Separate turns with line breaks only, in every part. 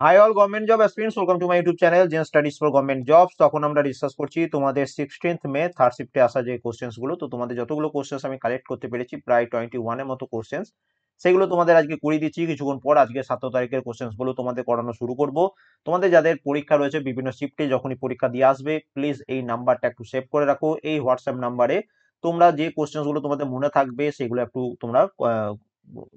High all government job aspirants, welcome to my YouTube channel gen studies for government jobs. তখন আমরা discuss করছি তোমাদের 16th মে third শিফটে আসা যে কোশ্চেন্স গুলো। তো তোমাদের যতগুলো কোশ্চেন্স আমি কালেক্ট করতে পেরেছি, প্রায় 21 এর মতো কোশ্চেন্স, সেগুলো তোমাদের আজকে করিয়ে দিচ্ছি। কিছুক্ষণ পর আজকে 7 তারিখের কোশ্চেন্স গুলো তোমাদের করানো শুরু করব। তোমাদের যাদের পরীক্ষা রয়েছে বিভিন্ন শিফটে, যখনই পরীক্ষা দিয়ে আসবে, প্লিজ এই নাম্বারটা একটু সেভ করে রাখো। এই হোয়াটসঅ্যাপ নাম্বারে তোমরা যে কোশ্চেন্স গুলো তোমাদের মনে থাকবে সেগুলো একটু তোমরা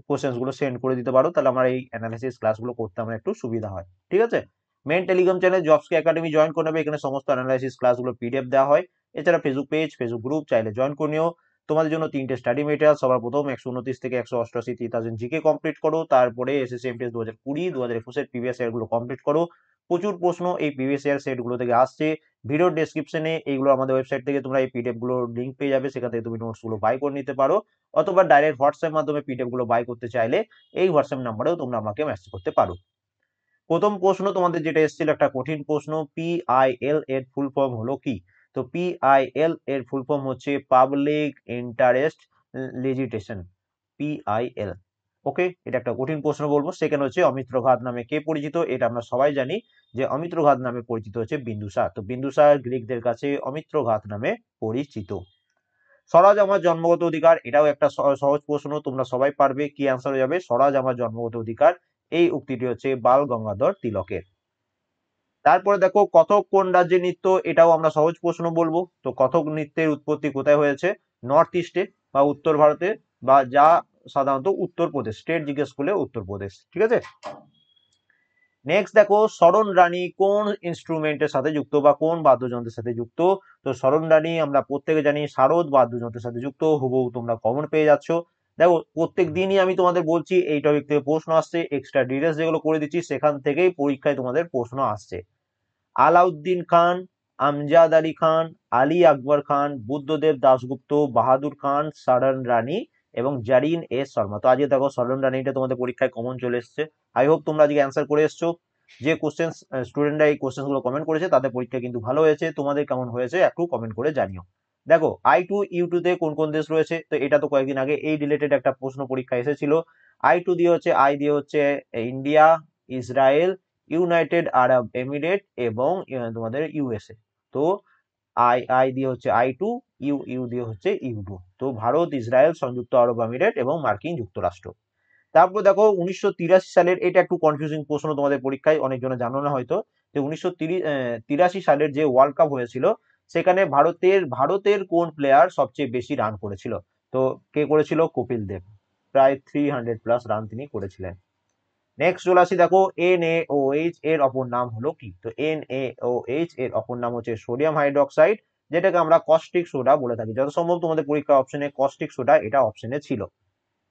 কোশ্চেন্স গুলো সেন্ড করে দিতে পারো, তাহলে আমার এই অ্যানালিসিস ক্লাসগুলো করতে আমার একটু সুবিধা হয়। ঠিক আছে, মেন টেলিগ্রাম চ্যানেল জবসকে একাডেমি জয়েন করে নেবে, এখানে সমস্ত অ্যানালাইসিস ক্লাসগুলো পিডিএফ দেওয়া হয়। এছাড়া ফেসবুক পেজ, ফেসবুক গ্রুপ চাইলে জয়েন করে নিও। তোমাদের জন্য 3টে স্টাডি মেটেরিয়াল। সবার প্রথম 129 থেকে 188 3000 জিকে কমপ্লিট করো, তারপরে এসএসসি এমটিএস 2020 2021 এর প্রিভিয়াস ইয়ার গুলো কমপ্লিট করো। প্রচুর প্রশ্ন এই প্রিভিয়াস ইয়ার সেট গুলো থেকে আসছে। ভিডিও ডেসক্রিপশনে এইগুলো আমাদের ওয়েবসাইট থেকে তোমরা এই পিডিএফ গুলো লিঙ্ক পেয়ে যাবে, সেখান থেকে তুমি নোটস গুলো বাই করে নিতে পারো, অথবা ডাইরেক্ট হোয়াটসঅ্যাপ মাধ্যমে পিডিএফ গুলো বাই করতে চাইলে এই হোয়াটসঅ্যাপ নাম্বারেও তোমরা আমাকে মেসেজ করতে পারো। প্রথম প্রশ্ন তোমাদের যেটা এসেছিল, একটা কঠিন প্রশ্ন, পিআইএল এর ফুল ফর্ম হলো কি? তো পিআইএল এর ফুল ফর্ম হচ্ছে পাবলিক ইন্টারেস্ট লিজিটেশন, পিআইএল। ওকে, এটা একটা কঠিন প্রশ্ন বলবো। সেকেন্ড হচ্ছে অমিত্র ঘাত নামে কে পরিচিত? এটা আমরা সবাই জানি যে অমিত্র ঘাত নামে পরিচিত হচ্ছে বিন্দুসার। তো বিন্দুসার গ্রিকদের কাছে অমিত্র ঘাত নামে পরিচিত। স্বরাজ আমার জন্মগত অধিকার, এটাও একটা সহজ প্রশ্ন, তোমরা সবাই পারবে। কি অ্যান্সার হয়ে যাবে? স্বরাজ আমার জন্মগত অধিকার, এই উক্তিটি হচ্ছে বাল গঙ্গাধর তিলকের। তারপরে দেখো কথক কোন রাজ্যের নৃত্য? এটাও আমরা সহজ প্রশ্ন বলবো। তো কথক নৃত্যের উৎপত্তি কোথায় হয়েছে? নর্থ ইস্টে বা উত্তর ভারতে, বা যা সাধারণত উত্তরপ্রদেশ, স্টেট জিজ্ঞেস করলে উত্তরপ্রদেশ। ঠিক আছে, নেক্সট দেখো শরণ রানী কোন ইনস্ট্রুমেন্টের সাথে যুক্ত বা কোন বাদ্যযন্ত্রের সাথে যুক্ত? তো শরণ রানী আমরা প্রত্যেকে জানি শারদ বাদ্যযন্ত্রের সাথে যুক্ত। হুবহু তোমরা কমন পেয়ে যাচ্ছ। দেখো প্রত্যেক দিনই আমি তোমাদের বলছি এই টপিক থেকে প্রশ্ন আসছে, এক্সট্রা ডিটেলস যেগুলো করে দিচ্ছি সেখান থেকেই পরীক্ষায় তোমাদের প্রশ্ন আসছে। আলাউদ্দিন খান, আমজাদ আলী খান, আলী আকবর খান, বুদ্ধদেব দাশগুপ্ত, বাহাদুর খান, শরণ রানী এবং জারিন এস শর্মা। তো আজকে দেখো শরণ রানীটা তোমাদের পরীক্ষায় কমন চলে এসছে। আই হোপ তোমরা আজকে অ্যান্সার করে এসছো। যে কোশ্চেন স্টুডেন্টরা এই কোশ্চেন গুলো কমেন্ট করেছে তাদের পরীক্ষা কিন্তু ভালো হয়েছে। তোমাদের কেমন হয়েছে একটু কমেন্ট করে জানিও। দেখো I2 U2 তে কোন কোন দেশ রয়েছে? তো এটা তো কয়েকদিন আগে এই রিলেটেড একটা প্রশ্ন পরীক্ষা এসেছিল। I2 দিয়ে হচ্ছে, আই দিয়ে হচ্ছে ইন্ডিয়া, ইসরায়েল, ইউনাইটেড আরব এমিরেট এবং তোমাদের ইউএসএ। তো আই দিয়ে হচ্ছে I2, ইউ দিয়ে হচ্ছে U2। তো ভারত, ইসরায়েল, সংযুক্ত আরব আমিরাত এবং মার্কিন যুক্তরাষ্ট্র। তারপর দেখো 1983 সালের, এটা একটু কনফিউজিং প্রশ্ন তোমাদের পরীক্ষায়, অনেক জনে জানো না হয়তো, যে 1983 সালের যে ওয়ার্ল্ড কাপ হয়েছিল সেখানে ভারতের কোন প্লেয়ার সবচেয়ে বেশি রান করেছিল? তো কে করেছিল? কপিল দেব, প্রায় 300+ রান তিনি করেছিলেন। নেক্সট চলে আসি, দেখো NaOH এর অপর নাম হলো কি? তো NaOH এর অপর নাম হচ্ছে সোডিয়াম হাইড্রোক্সাইড, যেটাকে আমরা কস্টিক সোডা বলে থাকি। যত সম্ভব তোমাদের পরীক্ষা অপশনে কস্টিক সোডা এটা অপশনে ছিল।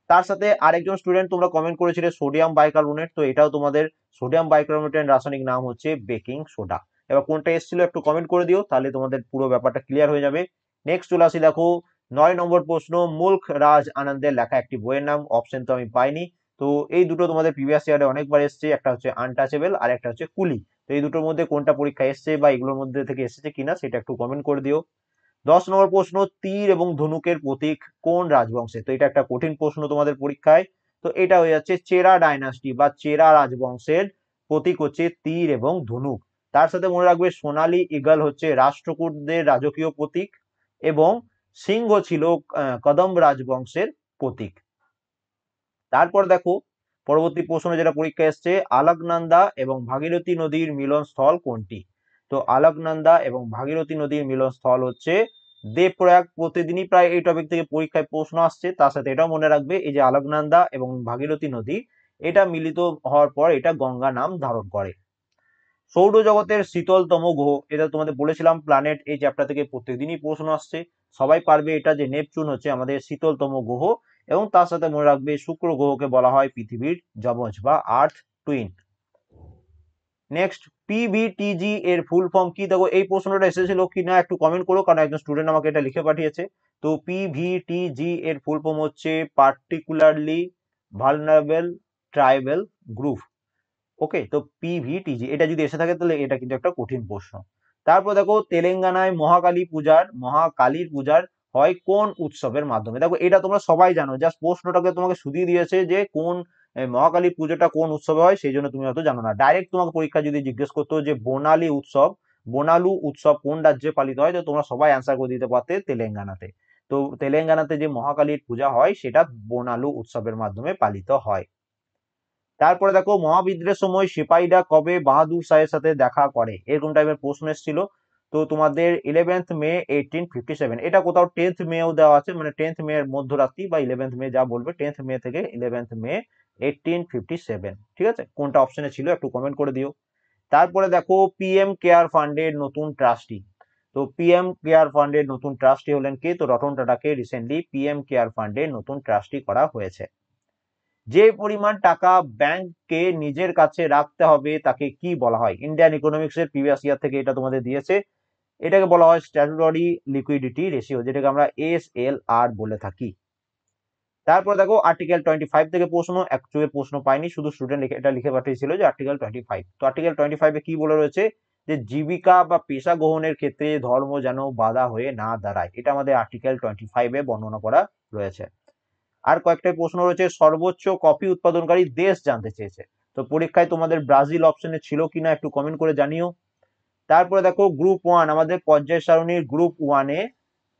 তার সাথে আরেকজন স্টুডেন্ট তোমরা কমেন্ট করেছিলে সোডিয়াম বাইকার্বনেট, তো এটাও তোমাদের সোডিয়াম বাইকার্বনেটের রাসায়নিক নাম হচ্ছে বেকিং সোডা। এবার কোনটা এসেছিল একটু কমেন্ট করে দিও, তাহলে তোমাদের পুরো ব্যাপারটা ক্লিয়ার হয়ে যাবে। নেক্সট চলে আসি, দেখো 9 নম্বর প্রশ্ন, মুল্ক রাজ আনন্দের লেখা একটি বইয়ের নাম। অপশন তো আমি পাইনি। তো এই দুটো তোমাদের প্রিভিয়াস ইয়ারে অনেকবার এসছে, একটা হচ্ছে আনটাচেবল আর একটা হচ্ছে কুলি। তো এই দুটোর মধ্যে কোনটা পরীক্ষা এসছে বা এগুলোর মধ্যে থেকে এসেছে কিনা সেটা একটু কমেন্ট করে দিও। 10 নম্বর প্রশ্ন, তীর এবং ধনুকের প্রতীক কোন রাজবংশে? তো এটা একটা কঠিন প্রশ্ন তোমাদের পরীক্ষায়। তো এটা হয়ে যাচ্ছে চেরা ডাইনাস্টি বা চেরা রাজবংশের প্রতীক হচ্ছে তীর এবং ধনুক। তার সাথে মনে রাখবে সোনালী ঈগল হচ্ছে রাষ্ট্রকূটদের রাজকীয় প্রতীক, এবং সিংহ ছিল কদম্ব রাজবংশের প্রতীক। তারপর দেখো পরবর্তী প্রশ্ন যেটা পরীক্ষা এসছে, আলাকনন্দা এবং ভাগীরথী নদীর মিলন স্থল কোনটি? তো আলাকনন্দা এবং ভাগীরথী নদীর মিলন স্থল হচ্ছে দেবপ্রয়াগ। প্রতিদিনই প্রায় এই টপিক থেকে পরীক্ষায় প্রশ্ন আসছে। তার সাথে এটাও মনে রাখবে এই যে আলাকনন্দা এবং ভাগীরথী নদী, এটা মিলিত হওয়ার পর এটা গঙ্গা নাম ধারণ করে। সৌরজগতের শীতলতম গ্রহ, এটা তোমাদের বলেছিলাম প্ল্যানেট, এই চ্যাপ্টার থেকে প্রত্যেকদিনই প্রশ্ন আসছে, সবাই পারবে এটা, যে নেপচুন হচ্ছে আমাদের শীতলতম গ্রহ, এবং তার সাথে মনে রাখবে শুক্র গ্রহকে বলা হয় পৃথিবীর যমজ বা আর্থ টুইন। নেক্সট পিভিটিজি এর ফুল ফর্ম কি? দেখো এই প্রশ্নটা এসেছিল কি না একটু কমেন্ট করো, কারণ একজন স্টুডেন্ট আমাকে এটা লিখে পাঠিয়েছে। তো পিভিটিজি এর ফুল ফর্ম হচ্ছে পার্টিকুলারলি ভালনারেবল ট্রাইবাল গ্রুপ। ওকে, তো পিভিটিজি এটা যদি এসে থাকে তাহলে এটা কিন্তু একটা কঠিন প্রশ্ন। তারপর দেখো তেলেঙ্গানায় মহাকালীর পূজার হয় কোন উৎসবের মাধ্যমে? দেখো এটা তোমরা সবাই জানো, জাস্ট প্রশ্নটাকে তোমাকে শুধিয়ে দিয়েছে যে কোন এই মহাকালী পুজোটা কোন উৎসবে হয় সেই জন্য তুমি হয়তো জানো না। ডাইরেক্ট তোমাকে পরীক্ষা যদি জিজ্ঞেস করতো যে বোনালু উৎসব কোন রাজ্যে পালিত হয়, তো তোমরা সবাই অ্যান্সার করে দিতে পারতে তেলেঙ্গানাতে। তো তেলেঙ্গানাতে যে মহাকালীর পূজা হয় সেটা বোনালু উৎসবের মাধ্যমে পালিত হয়। তারপরে দেখো, মহাবিদ্রোহের সময় সিপাহীরা কবে বাহাদুর শাহের সাথে দেখা করে, এরকম টাইপের প্রশ্ন এসেছিল। তো তোমাদের 11th মে 1857, এটা কোথাও 10th মেও দেওয়া আছে, মানে 10th মে এর মধ্যরাত্রি বা 11th মে যা বলবে, 10th মে থেকে 11th মে 1857, ঠিক আছে? কোনটা অপশনে ছিল একটু কমেন্ট করে দিও। তারপরে দেখো, পিএম কেয়ার ফান্ডের নতুন ট্রাস্টি। তো পিএম কেয়ার ফান্ডের নতুন ট্রাস্টি হলেন কে? তো রতন টাটাকে রিসেন্টলি পিএম কেয়ার ফান্ডের নতুন ট্রাস্টি করা হয়েছে। যে পরিমাণ টাকা ব্যাংককে নিজের কাছে রাখতে হবে তাকে কি বলা হয়? ইন্ডিয়ান ইকোনমিক্স এর প্রিভিয়াস ইয়ার থেকে এটা তোমাদের দিয়েছে। এটাকে বলা হয় স্ট্যাটুটরি লিকুইডিটি রেশিও, যেটাকে আমরা SLR বলে থাকি। তারপর দেখো, আর্টিকেল 25 থেকে প্রশ্ন, অ্যাকচুয়ালি প্রশ্ন পাইনি, শুধু স্টুডেন্ট এটা লিখে পাঠিয়েছিল যে আর্টিকেল 25। তো আর্টিকেল 25 এ কি বলে রয়েছে? যে জীবিকা বা পেশা গ্রহণের ক্ষেত্রে ধর্ম যেন বাধা হয়ে না দাঁড়ায়, এটা আমাদের আর্টিকেল 25 এ বর্ণনা করা রয়েছে। আর কয়েকটা প্রশ্ন রয়েছে, সর্বোচ্চ কফি উৎপাদনকারী দেশ জানতে চেয়েছে। তো পরীক্ষায় তোমাদের ব্রাজিল অপশনে ছিল কিনা একটু কমেন্ট করে জানিও। তারপরে দেখো, গ্রুপ 1 আমাদের পর্যায় সারণীর গ্রুপ 1-এ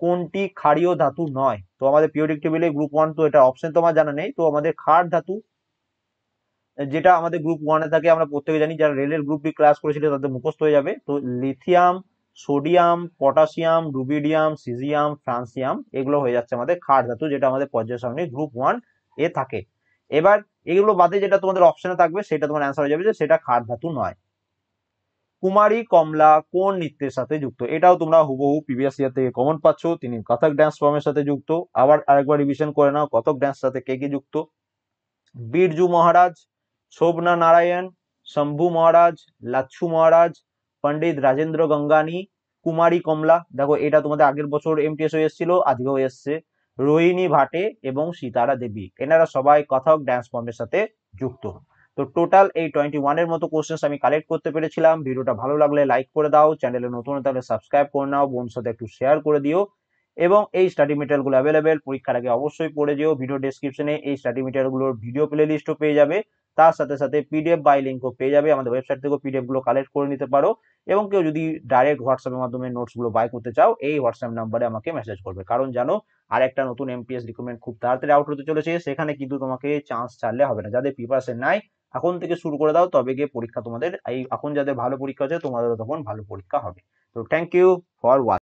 কোনটি ক্ষারীয় ধাতু নয়? তো আমাদের পিরিয়ডিক টেবিলে গ্রুপ 1, তো এটা অপশন তোমার জানা নেই। তো আমাদের ক্ষার ধাতু, যেটা আমাদের গ্রুপ 1-এ থাকে, আমরা প্রত্যেকে জানি, যারা রেলের গ্রুপ বি ক্লাস করেছিল তাদের মুখস্থ হয়ে যাবে। তো lithium, sodium, potassium, rubidium, caesium, francium, এগুলো হয়ে যাচ্ছে আমাদের ক্ষার ধাতু, যেটা আমাদের পর্যায় সারণী গ্রুপ 1 এ থাকে। এবার এগুলো বাদে যেটা তোমাদের অপশনে থাকবে সেটা তোমার অ্যান্সার হয়ে যাবে যে সেটা ক্ষার ধাতু নয়। কুমারী কমলা কোন নৃত্যের সাথে যুক্ত? এটাও তোমরা হুবহু প্রিভিয়াস ইয়ার থেকে কমন পাচ্ছ, তিনি কথক ড্যান্স ফর্মের সাথে যুক্ত। আবার আরেকবার রিভিশন করে নাও, কথক ড্যান্স সাথে কে কে যুক্ত? বিরজু মহারাজ, শোভনা নারায়ণ, শম্ভু মহারাজ, লাচ্ছু মহারাজ, পণ্ডিত রাজেন্দ্র গঙ্গানি, কুমারী কমলা। দেখো এটা তোমাদের আগের বছর এমটিএস হয়ে এসেছিল, আজকেও এসছে। রোহিণী ভাটে এবং সীতারা দেবী, এনারা সবাই কথক ড্যান্স ফর্মের সাথে যুক্ত। তো টোটাল এই 21 এর মতো কোশ্চেন আমি কালেক্ট করতে পেরেছিলাম। ভিডিওটা ভালো লাগলে লাইক করে দাও, চ্যানেলে নতুন হলে সাবস্ক্রাইব করে নাও, বন্ধুর সাথে একটু শেয়ার করে দিও। এবং এই স্টাডি মেটেরিয়াল গুলো অ্যাভেলেবেল, পরীক্ষার আগে অবশ্যই পড়ে যেও। ভিডিও ডেসক্রিপশনে এই স্টাডি মেটেরিয়াল গুলোর ভিডিও প্লে লিস্টও পেয়ে যাবে, তার সাথে সাথে পিডিএফ বাই লিঙ্কও পেয়ে যাবে। আমাদের ওয়েবসাইট থেকেও পিডিএফ গুলো কালেক্ট করে নিতে পারো। এবং কেউ যদি ডাইরেক্ট হোয়াটসঅ্যাপের মাধ্যমে নোটস গুলো বাই করতে চাও, এই হোয়াটসঅ্যাপ নাম্বারে আমাকে মেসেজ করবে। কারণ জানো, আর একটা নতুন এমপিএস রিক্রুটমেন্ট খুব তাড়াতাড়ি আউট হতে চলেছে, সেখানে কিন্তু তোমাকে চান্স ছাড়লে হবে না। যাদের প্রিপারেশন নাই, এখন থেকে শুরু করে দাও, তবে গিয়ে পরীক্ষা তোমাদের, এই এখন যাদের ভালো পরীক্ষা হচ্ছে তোমাদেরও তখন ভালো পরীক্ষা হবে। তো থ্যাংক ইউ ফর ওয়াচিং।